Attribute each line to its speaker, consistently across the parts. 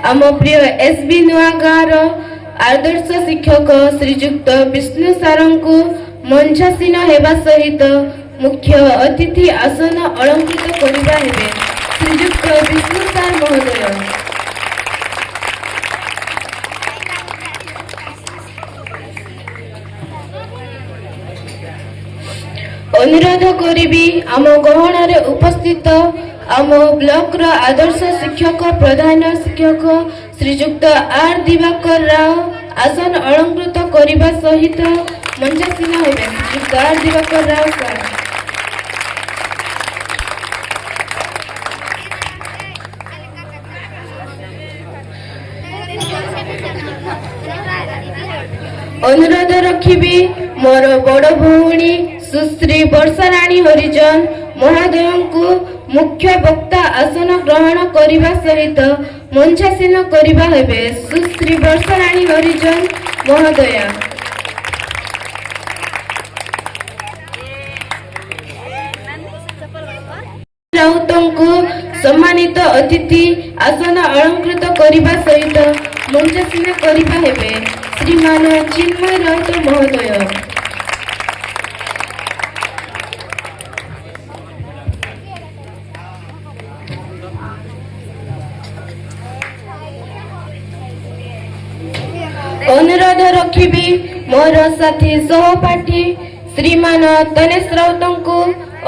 Speaker 1: आम प्रिय एसबी नुआगाँर आदर्श शिक्षक श्रीजुक्त विष्णु सार को मंचासीन हेबा सहित मुख्य अतिथि आसन अलंकृत करिबा हेबे श्रीजुक्त विष्णु सार महोदय। अनुरोध करी आम गहन उपस्थित आम ब्लॉक आदर्श शिक्षक प्रधान शिक्षक श्रीजुक्त आर दिवाकर राव आसन अलंकृत करने सहित मंचासीन हेबे श्रीजुक्त आर दिवाकर राव सार। अनुरोध रखी मोर बड़ भौणी सुश्री वर्षाराणी हरिजन महोदय को मुख्य वक्ता आसन ग्रहण करने सहित मंचासीन करने हेबे सुश्री वर्षाराणी हरिजन महोदय। राउतों को सम्मानित अतिथि आसन अलंकृत करने सहित मंचासीन करने हेबे श्रीमान चिन्मय राउत महोदय। अनुरोध रखी मोर साथी सहपाठी श्रीमान तनेश राउत को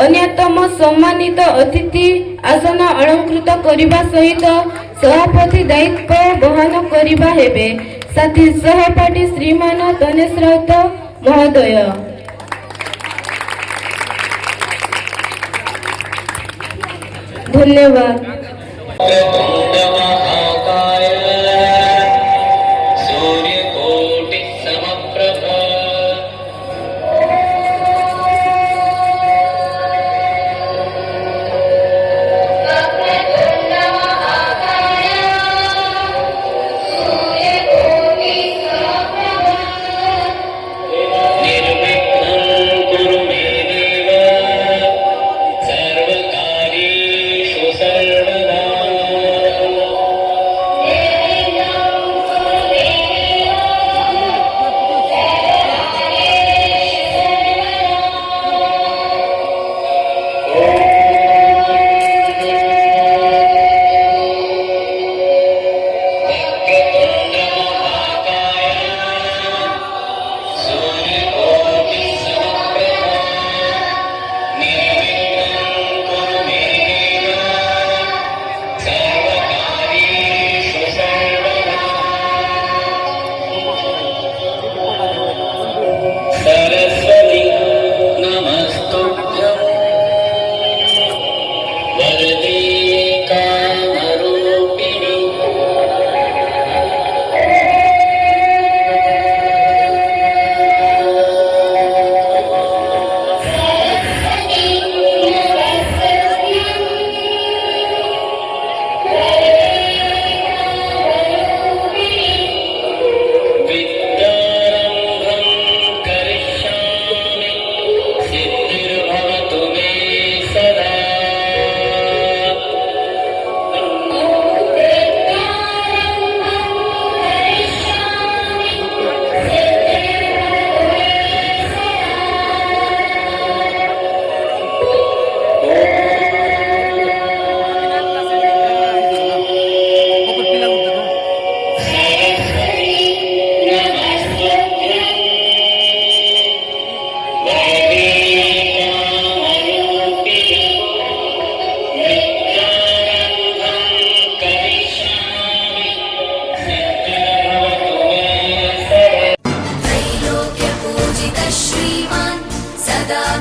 Speaker 1: अन्यतम सम्मानित अतिथि आसन अलंकृत करने सहित सभापति दायित्व बहन करने हेबे साथी सहपाठी श्रीमान तनेश राउत महोदय। धन्यवाद।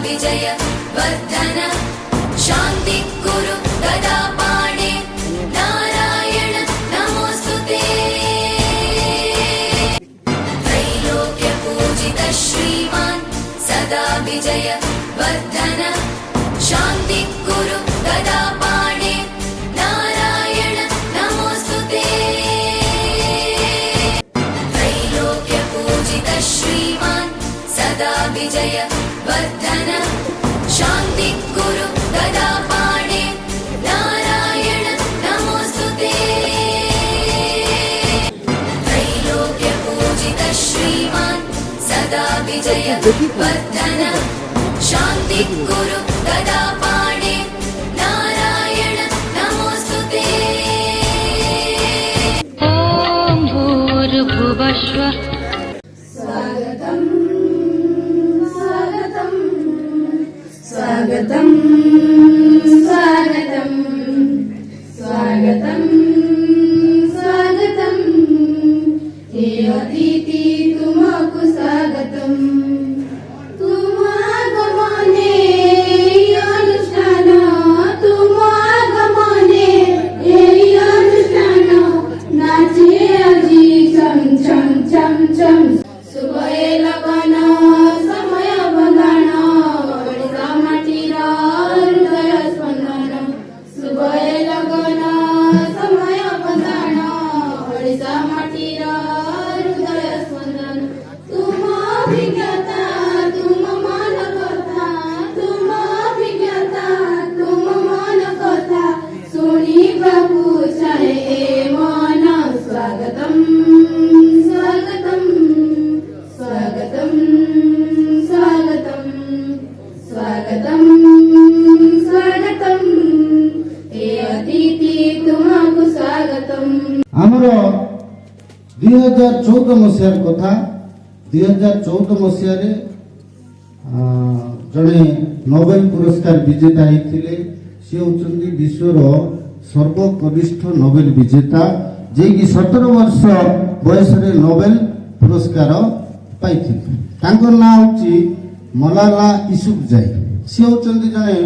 Speaker 2: विजय वर्धन शांति कुरु गदा पाणे नारायण नमोस्तुते त्रैलोक्य पूजित श्रीमान सदा विजय वर्धन शांति कुरु गदा पाणे नारायण नमोस्तुते त्रैलोक्य पूजित श्रीमान सदा विजय वर्धन शांति कुरु गदा पाणे नारायण नमोस्तुते सदा विजय वर्धन शान्ति कुरु गदा पाणे नारायण नमोस्तुते
Speaker 3: ॐ भूर्भुवस्वः
Speaker 1: स्वागतं स्वागतं स्वागतं स्वागतं स्वागतं स्वागतं हे अतिथि तुमको स्वागतं तुम आगमने अनुष्ठान तुम आगमने এই অনুষ্ঠান নাচে আজি ছম ছম ছম ছম শুভয়ে লগন সময় বন্ধন ওড়িশা মাটির হৃদয় স্পন্দন শুভয়ে লগন সময় বন্ধন ওড়িশা মাটির হৃদয় স্পন্দন তুম অভিজ্ঞতা তুম মন কথা তুম অভিজ্ঞতা তুম মন কথা শুনিবাকু চাহে এ মন স্বাগতম স্বাগতম স্বাগতম স্বাগতম স্বাগতম স্বাগতম হে অতিথি তুমକୁ স্বাগতম।
Speaker 4: ଆମର 2014 ମସିହାର କଥା 2014 ମସିହାରେ ଜଣେ ନୋବେଲ ପୁରସ୍କାର ବିଜେତା ହେଇଥିଲେ। ସେ ହେଉଛନ୍ତି ବିଶ୍ୱର ସର୍ବକନିଷ୍ଠ ନୋବେଲ ବିଜେତା, ଯିଏକି 17 ବର୍ଷ ବୟସରେ ନୋବେଲ ପୁରସ୍କାର ପାଇଥିଲେ। ତାଙ୍କ ନାଁ ହେଉଛି ମଲାଲା ୟୁସୁଫଜାଇ। ସେ ହେଉଛନ୍ତି ଜଣେ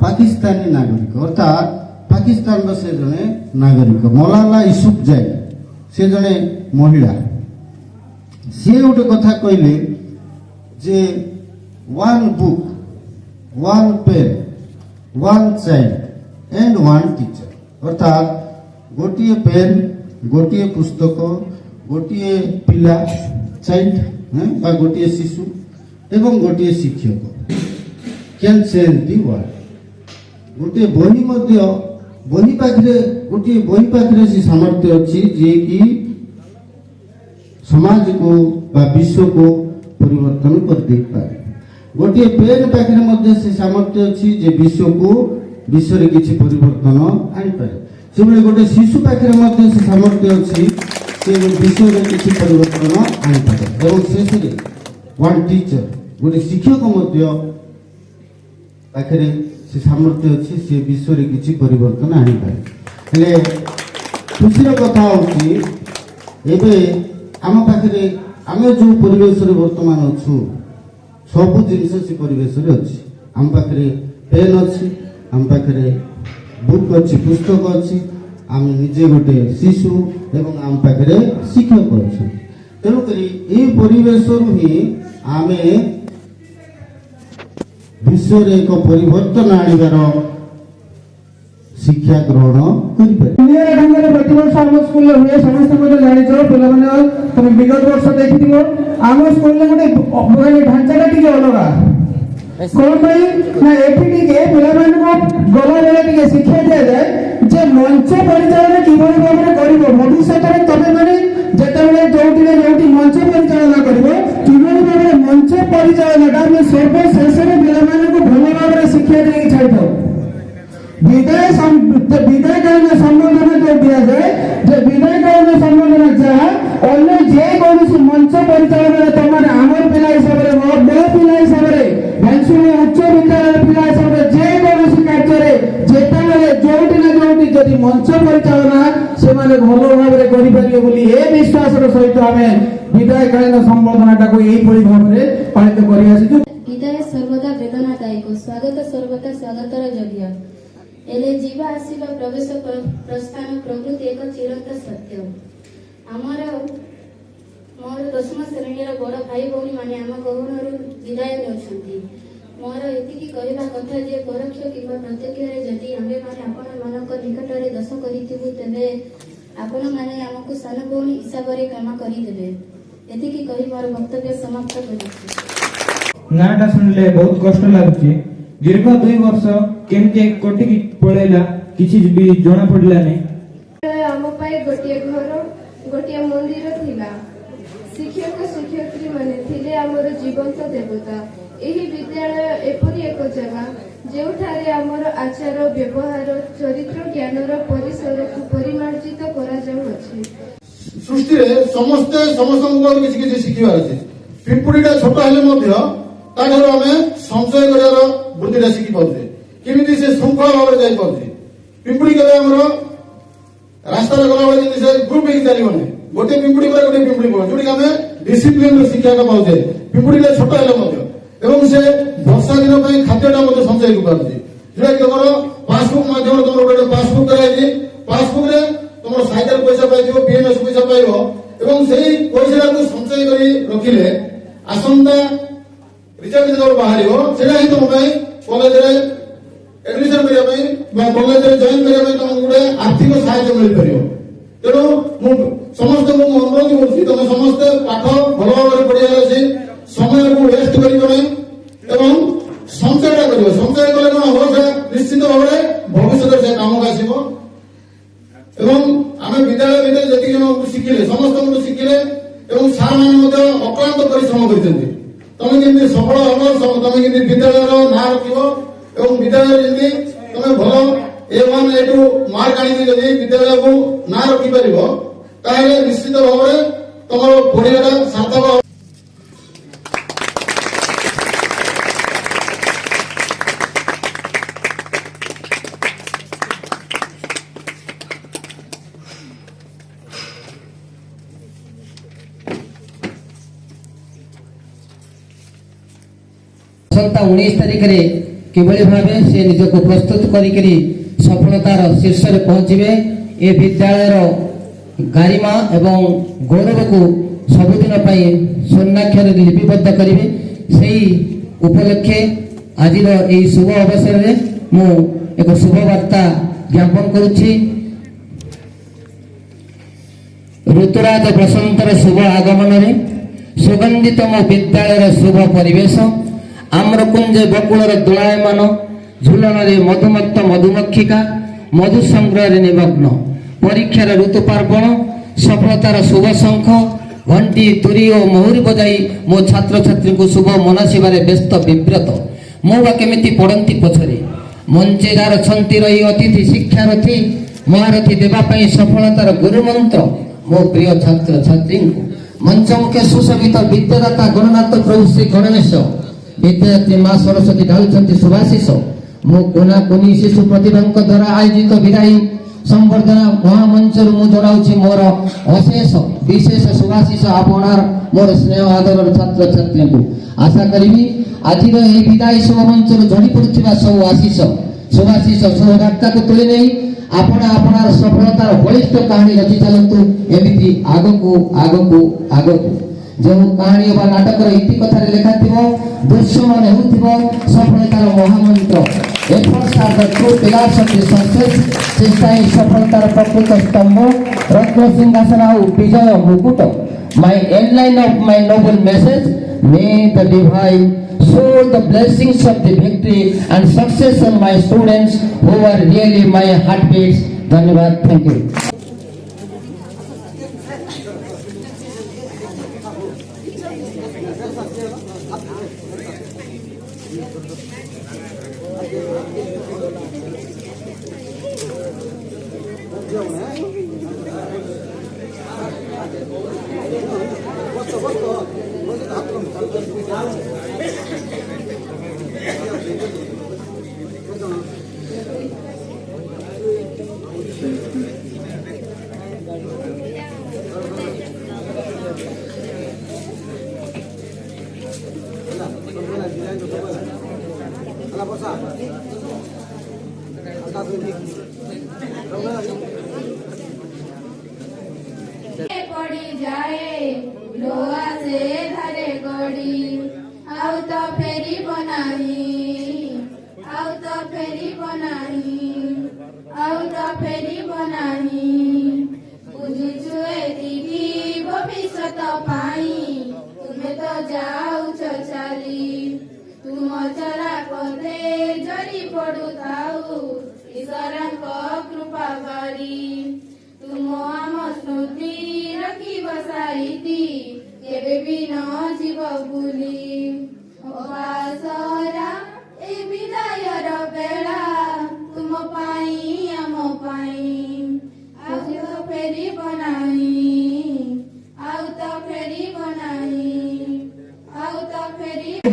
Speaker 4: ପାକିସ୍ତାନୀ ନାଗରିକ, ଅର୍ଥାତ୍ ପାକିସ୍ତାନର ସେ ଜଣେ ନାଗରିକ। ମଲାଲା ୟୁସୁଫଜାଇ ସେ ଜଣେ ମହିଳା। ସିଏ ଗୋଟେ କଥା କହିଲେ ଯେ one book one pen one child and one teacher, ଅର୍ଥାତ୍ ଗୋଟିଏ ପେନ୍ ଗୋଟିଏ ପୁସ୍ତକ ଗୋଟିଏ ପିଲା ଚାଇଲ୍ଡ ବା ଗୋଟିଏ ଶିଶୁ ଏବଂ ଗୋଟିଏ ଶିକ୍ଷକ କ୍ୟାନ୍ ଚେଞ୍ଜ ଦି ୱାର୍ଲ୍ଡ। ଗୋଟିଏ ବହି ମଧ୍ୟ ଗୋଟିଏ ବହି ପାଖରେ ସେ ସାମର୍ଥ୍ୟ ଅଛି ଯିଏକି ସମାଜକୁ ବା ବିଶ୍ୱକୁ ପରିବର୍ତ୍ତନ କରିଦେଇପାରେ। ଗୋଟିଏ ପେନ୍ ପାଖରେ ମଧ୍ୟ ସେ ସାମର୍ଥ୍ୟ ଅଛି ଯେ ବିଶ୍ୱରେ କିଛି ପରିବର୍ତ୍ତନ ଆଣିପାରେ। ସେଭଳି ଗୋଟେ ଶିଶୁ ପାଖରେ ମଧ୍ୟ ସେ ସାମର୍ଥ୍ୟ ଅଛି ସେ ବିଶ୍ୱରେ କିଛି ପରିବର୍ତ୍ତନ ଆଣିପାରେ। ଏବଂ ଶେଷରେ ୱାନ୍ ଟିଚର ଗୋଟେ ଶିକ୍ଷକ ମଧ୍ୟ ପାଖରେ ସେ ସାମର୍ଥ୍ୟ ଅଛି ସେ ବିଶ୍ୱରେ କିଛି ପରିବର୍ତ୍ତନ ଆଣିପାରେ। ହେଲେ ଖୁସିର କଥା ହେଉଛି ଏବେ ଆମ ପାଖରେ ଆମେ ଯେଉଁ ପରିବେଶରେ ବର୍ତ୍ତମାନ ଅଛୁ ସବୁ ଜିନିଷ ସେ ପରିବେଶରେ ଅଛି। ଆମ ପାଖରେ ପେନ୍ ଅଛି, ଆମ ପାଖରେ ବୁକ୍ ଅଛି, ପୁସ୍ତକ ଅଛି, ଆମେ ନିଜେ ଗୋଟେ ଶିଶୁ ଏବଂ ଆମ ପାଖରେ ଶିକ୍ଷକ ଅଛନ୍ତି। ତେଣୁକରି ଏହି ପରିବେଶରୁ ହିଁ ଆମେ ବିଶ୍ୱରେ ଏକ ପରିବର୍ତ୍ତନ ଆଣିବାର ଶିକ୍ଷା ଗ୍ରହଣ କରିପାରିବା।
Speaker 5: ଢଙ୍ଗରେ ପ୍ରତିବର୍ଷ ଆମ ସ୍କୁଲରେ ହୁଏ, ସମସ୍ତେ ମଧ୍ୟ ଜାଣିଛ। ପିଲାମାନେ ତମେ ବିଗତ ବର୍ଷ ଦେଖିଥିବ ଆମ ସ୍କୁଲରେ ଗୋଟେ ଢାଞ୍ଚାଟା ଟିକେ ଅଲଗା। କଣ ପାଇଁ ନା ଏଠି ଟିକେ ପିଲାମାନଙ୍କୁ ଗଲାବେଳେ ଟିକେ ଶିକ୍ଷା ଦିଆଯାଏ ଯେ ମଞ୍ଚ ପରିଚାଳନା କିଭଳି ଭାବରେ କରିବ। ଭବିଷ୍ୟତରେ ତମେ ମାନେ ଯେତେବେଳେ ଯୋଉଠି ମଞ୍ଚ ପରିଚାଳନା କରିବ କିଭଳି ଭାବରେ ମଞ୍ଚ ପରିଚାଳନାଟା ଆମେ ସର୍ବଶେଷରେ ପିଲାମାନଙ୍କୁ ଭଲ ଭାବରେ ଶିକ୍ଷା ଦେଇକି ଛାଡ଼ିଥାଉ। ବିଦାୟକାଳୀନ ସମ୍ବର୍ଦ୍ଧନା ଯୋଉ ଦିଆଯାଏ ଯେ ବିଦାୟକାଳୀନ ସମ୍ବର୍ଦ୍ଧନା ଯାହା ଅନ୍ୟ ଯେକୌଣସି ମଞ୍ଚ ପରିଚାଳନାରେ ତମମାନେ ଆମର ପିଲା ହିସାବରେ ମୋ ପିଲା ହିସାବରେ ଭାଇଶୁଣୀ ଉଚ୍ଚ ବିଦ୍ୟାଳୟର ପିଲା ହିସାବରେ ଯେକୌଣସି କାର୍ଯ୍ୟରେ ଯେତେବେଳେ ଯୋଉଠି ନା ଯୋଉଠି ଯଦି ମଞ୍ଚ ପରିଚାଳନା ସେମାନେ ଭଲ ଭାବରେ କରିପାରିବେ ବୋଲି ଏ ବିଶ୍ୱାସର ସହିତ ଆମେ ବିଦାୟକାଳୀନ ସମ୍ବର୍ଦ୍ଧନାଟାକୁ ଏଇଭଳି ଭାବରେ ପାଳିତ କରିଆସିଛୁ।
Speaker 1: ବିଦାୟ ସର୍ବଦା ବେଦନାଦାୟକ, ସ୍ୱାଗତ ସର୍ବଦା ସ୍ୱାଗତର ଯୋଗ୍ୟ। ହେଲେ ଯିବା ଆସିବା ପ୍ରବେଶ ପ୍ରସ୍ଥାନ ପ୍ରଭୃତି ଏକ ଚିରନ୍ତ ସତ୍ୟ। ମୋର 10ମ ଶ୍ରେଣୀର ବଡ଼ ଭାଇ ଭଉଣୀ ମାନେ ଆମ ଗହଣରୁ ବିଦାୟ ନେଉଛନ୍ତି। ମୋର ଏତିକି କହିବା କଥା ଯେ ପରୋକ୍ଷ କିମ୍ବା ପ୍ରତ୍ୟକ୍ଷରେ ଯଦି ଆମ୍ଭେମାନେ ଆପଣମାନଙ୍କ ନିକଟରେ ଦୋଷ କରିଥିବୁ ତେବେ ଆପଣମାନେ ଆମକୁ ସାନ ଭଉଣୀ ହିସାବରେ କ୍ଷମା କରିଦେବେ। ଏତିକି କହି ମୋର ବକ୍ତବ୍ୟ ସମାପ୍ତ କରୁଛି।
Speaker 5: ନାଁଟା ଶୁଣିଲେ ବହୁତ କଷ୍ଟ ଲାଗୁଛି। ଦୀର୍ଘ 2 ବର୍ଷ କେମିତି କଟିକି ପଳେଇଲା କିଛି ବି ଜଣା ପଡ଼ିଲାନି।
Speaker 1: ଆମ ପାଇଁ ଗୋଟିଏ ଘର ଗୋଟିଏ ମନ୍ଦିର ଥିଲା। शिक्षक शिक्षयित्री माने थिले आमर जीवंत देवता। एही विद्यालय एपरी एक जगह जेउठारे आमर आचार व्यवहार चरित्र ज्ञानर परिसर को परिमार्जित करा जाउछि।
Speaker 6: सृष्टि रे समस्ते समस्त किसी किसी शिखिबार अछि। पिंपुड़ीटा छोट हेले मध्य ताठर आमे संचय करार वृत्तिटा शिखि पाउछे। केमिति से शृंखला भाव जाई पाउछे। पिंपुड़ी केबे हमर रास्ता गला बेले जति से ग्रुप हेकि चलिबने गोटे पिंपुड़ी पर गोटे पिंपुड़ी पर जोडी आमे डिसिप्लिन रो शिक्षा का पाउछे। पिंपुड़ीटा छोट हेले मध्य एवं से वर्षा दिन पई खाद्यटा मते संचय कर पाउछे। जेटा कि तमरो पासबुक माध्यम तमरो गोटे पासबुक कराइछि। पासबुक रे तमरो साइकेल पैसा पाइथिबो पीएनएस पैसा पाइबो एवं सेही पैसा को संचय करी रखिले आसंता रिजल्ट जब बाहरिबो सेटा ही तुम पई कॉलेज रे एडमिशन करिया पई बा कॉलेज रे जॉइन करिया पई तुमको गोटे आर्थिक सहायता मिल परियो। तेणु मु समस्त को अनुरोध करछि तुम समस्त पाठ भलो भाबरे पढिया अछि समय को वेस्ट करिबो नै एवं संचयटा करियो। संचय कले कोन हो से निश्चित भाबरे भविष्य से काम आसीबो एवं आमे विद्यालय भितर जति जन शिखिले समस्त शिखिले एवं सार मान मते अक्लांत परिश्रम करिसेंती। तमे केमि सफल हबो तमे केमि विद्यालय रो ना रखिबो एवं विद्यालय जति तमे भलो A1 A2 मार्क आनी जति विद्यालय को ना रखि परिबो ताहे निश्चित भाबरे तमरो पढियाटा सार्थक।
Speaker 7: आसंता 19 तारिख रे किभଳି भाबे से निजको प्रस्तुत करिकरी सफलतार शीर्ष रे पहुंचीबे ए विद्यालयर गारिमा एवं गौरव को सबुदिन पई स्वर्णाक्षर लिपिबद्ध करिवे। सेही उपलक्षे आजिर एई शुभ अवसर रे मु एक शुभ वार्ता ज्ञापन करूछि। ऋतुराज बसंतर शुभ आगमन रे सुगंधित मो विद्यालयर शुभ परिवेश आम्रकुंज बकुलर दोलायमान झुलन रे मधुमत्त मधुमक्षिका मधु संग्रह निमग्न परीक्षार ऋतु पार्वण सफलतार शुभ शंख घंटी तुरी और महुरी बजाई मो छात्र छात्री को शुभ मनासीबारे व्यस्त विव्रत मो बा केमिति पड़ती पछरे मंचे जार छंती रही अतिथि शिक्षारथी महारथी देवा पई सफलतार गुरु मंत्र मो प्रिय छात्र छात्री मंच मुखे सुशोभित विद्यादाता गणनाथ प्रभु श्री गणेश विद्यार्थी माँ सरस्वती ढालुंट शुभाशीष मो कोना कोनी शिशु प्रतिभा द्वारा आयोजित विदायी संवर्धना महामंचर मु जणाउछि मोर अशेष विशेष शुभाशीष आपणार मोर स्नेह आदर छात्र छात्री को आशा करिवि आजिर एही विदायी शुभ मंचर झड़ी पड़ुथिबा सब आशीष शुभाशीष शुभवार्ता को तुले नै आपण आपणार सफलतार बलिष्ठ कहानी रचि चलंतु एमिति आगको आगको आगको जो कहानी बा नाटक इति कथा लेखा थिबो दृश्य मन हेउथिबो सफलतार महामंत्र efforts are the true pillars of the success चेष्टा ही सफलतार प्रकृत स्तंभ रत्न सिंहासन आउ विजय मुकुट my end line of my noble message may the divine show the blessings of the victory and success on my students who are really my heartbeats. धन्यवाद, thank you.
Speaker 1: पड़ी जाए लोहा से धरे गड़ी आउ तो फेरी बनाही आउ तो फेरी बनाही आउ तो फेरी बनाही बुझिछु एतिकी भविष्यत पाई तुमे तो जाउछ चाली तुम चला पथे जरी पड़ुथाउ ईश्वरଙ୍କ कृपा करी तुम आम स्मृति रखी बसाई ଛାଡ଼ିତି କେବେ ବି ନ ଯିବ ଭୁଲି ଅବାସରା ଏ ବିଦାୟର ବେଳା ତୁମ ପାଇଁ ଆମ ପାଇଁ ଆଉ ତ ଫେରିବ ନାହିଁ ଆଉ ତ ଫେରିବ ନାହିଁ ଆଉ ତ ଫେରିବ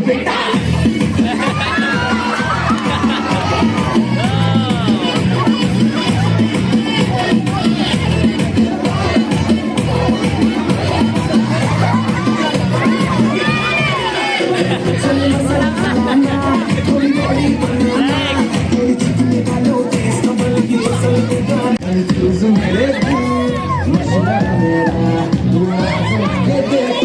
Speaker 5: Hey,